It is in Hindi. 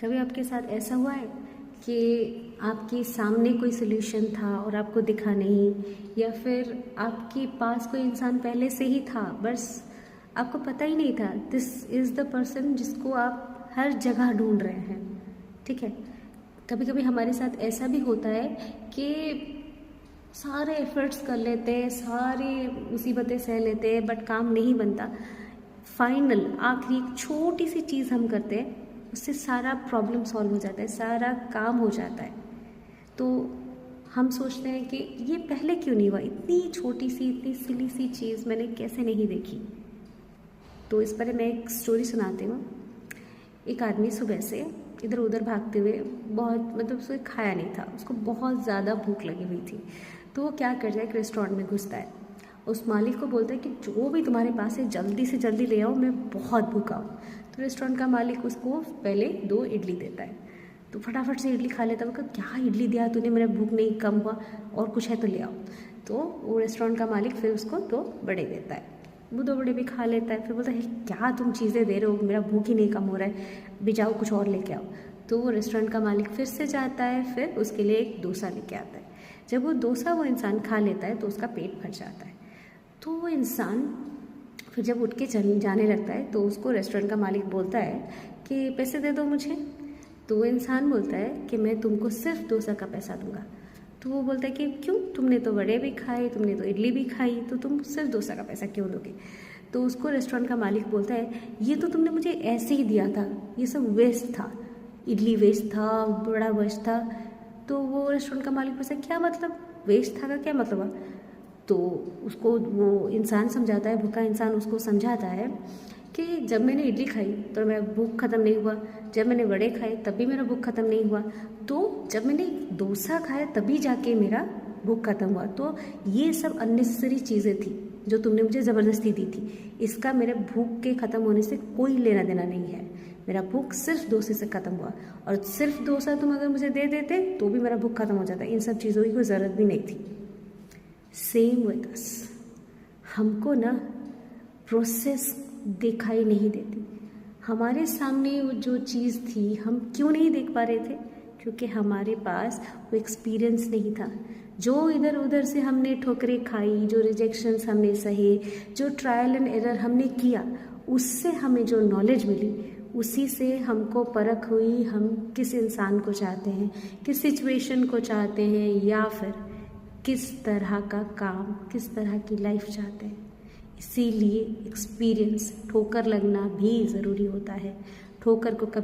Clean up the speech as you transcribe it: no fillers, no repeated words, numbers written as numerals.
कभी आपके साथ ऐसा हुआ है कि आपके सामने कोई सॉल्यूशन था और आपको दिखा नहीं, या फिर आपके पास कोई इंसान पहले से ही था, बस आपको पता ही नहीं था दिस इज़ द पर्सन जिसको आप हर जगह ढूंढ रहे हैं। ठीक है, कभी कभी हमारे साथ ऐसा भी होता है कि सारे एफर्ट्स कर लेते हैं, सारी मुसीबतें सह लेते हैं, बट काम नहीं बनता। फाइनल आखिरी एक छोटी सी चीज़ हम करते हैं, उससे सारा प्रॉब्लम सॉल्व हो जाता है, सारा काम हो जाता है। तो हम सोचते हैं कि ये पहले क्यों नहीं हुआ, इतनी छोटी सी इतनी सिली सी चीज़ मैंने कैसे नहीं देखी। तो इस पर मैं एक स्टोरी सुनाती हूँ। एक आदमी सुबह से इधर उधर भागते हुए, बहुत मतलब उसने खाया नहीं था, उसको बहुत ज़्यादा भूख लगी हुई थी। तो वो क्या करता है, एक रेस्टोरेंट में घुसता है, उस मालिक को बोलता है कि जो भी तुम्हारे पास है जल्दी से जल्दी ले आओ, मैं बहुत भूखा हूँ। तो रेस्टोरेंट का मालिक उसको पहले 2 इडली देता है, तो फटाफट से इडली खा लेता है। वो कहता क्या इडली दिया तूने, मेरा भूख नहीं कम हुआ, और कुछ है तो ले आओ। तो वो रेस्टोरेंट का मालिक फिर उसको 2 बड़े देता है, वो 2 बड़े भी खा लेता है। फिर बोलता है क्या तुम चीज़ें दे रहे हो, मेरा भूख ही नहीं कम हो रहा है, भी जाओ कुछ और लेके आओ। तो वो रेस्टोरेंट का मालिक फिर से जाता है, फिर उसके लिए एक डोसा लेके आता है। जब वो डोसा वो इंसान खा लेता है तो उसका पेट भर जाता है। तो वो इंसान फिर जब उठ के जाने लगता है तो उसको रेस्टोरेंट का मालिक बोलता है कि पैसे दे दो मुझे। तो वो इंसान बोलता है कि मैं तुमको सिर्फ डोसा का पैसा दूंगा। तो वो बोलता है कि क्यों, तुमने तो वड़े भी खाए, तुमने तो इडली भी खाई, तो तुम सिर्फ डोसा का पैसा क्यों दोगे। तो उसको रेस्टोरेंट का मालिक बोलता है ये तो तुमने मुझे ऐसे ही दिया था, ये सब वेस्ट था, इडली वेस्ट था, बड़ा वेस्ट था। तो वो रेस्टोरेंट का मालिक पूछता है क्या मतलब, वेस्ट था का क्या मतलब है। तो उसको वो इंसान समझाता है, भूखा इंसान उसको समझाता है कि जब मैंने इडली खाई तो मेरा भूख ख़त्म नहीं हुआ, जब मैंने वड़े खाए तब भी मेरा भूख ख़त्म नहीं हुआ, तो जब मैंने डोसा खाया तभी जाके मेरा भूख ख़त्म हुआ। तो ये सब अननेसेसरी चीज़ें थी जो तुमने मुझे ज़बरदस्ती दी थी, इसका मेरे भूख के ख़त्म होने से कोई लेना देना नहीं है। मेरा भूख सिर्फ डोसे से ख़त्म हुआ, और सिर्फ डोसा तुम अगर मुझे दे देते तो भी मेरा भूख ख़त्म हो जाता, इन सब चीज़ों की कोई ज़रूरत भी नहीं थी। सेम विद अस, हमको ना प्रोसेस दिखाई नहीं देती। हमारे सामने वो जो चीज़ थी हम क्यों नहीं देख पा रहे थे, क्योंकि हमारे पास वो एक्सपीरियंस नहीं था। जो इधर उधर से हमने ठोकरें खाई, जो रिजेक्शंस हमने सहे, जो ट्रायल एंड एरर हमने किया, उससे हमें जो नॉलेज मिली, उसी से हमको परख हुई हम किस इंसान को चाहते हैं, किस सिचुएशन को चाहते हैं, या फिर किस तरह का काम, किस तरह की लाइफ चाहते हैं। इसीलिए एक्सपीरियंस, ठोकर लगना भी ज़रूरी होता है। ठोकर को कभी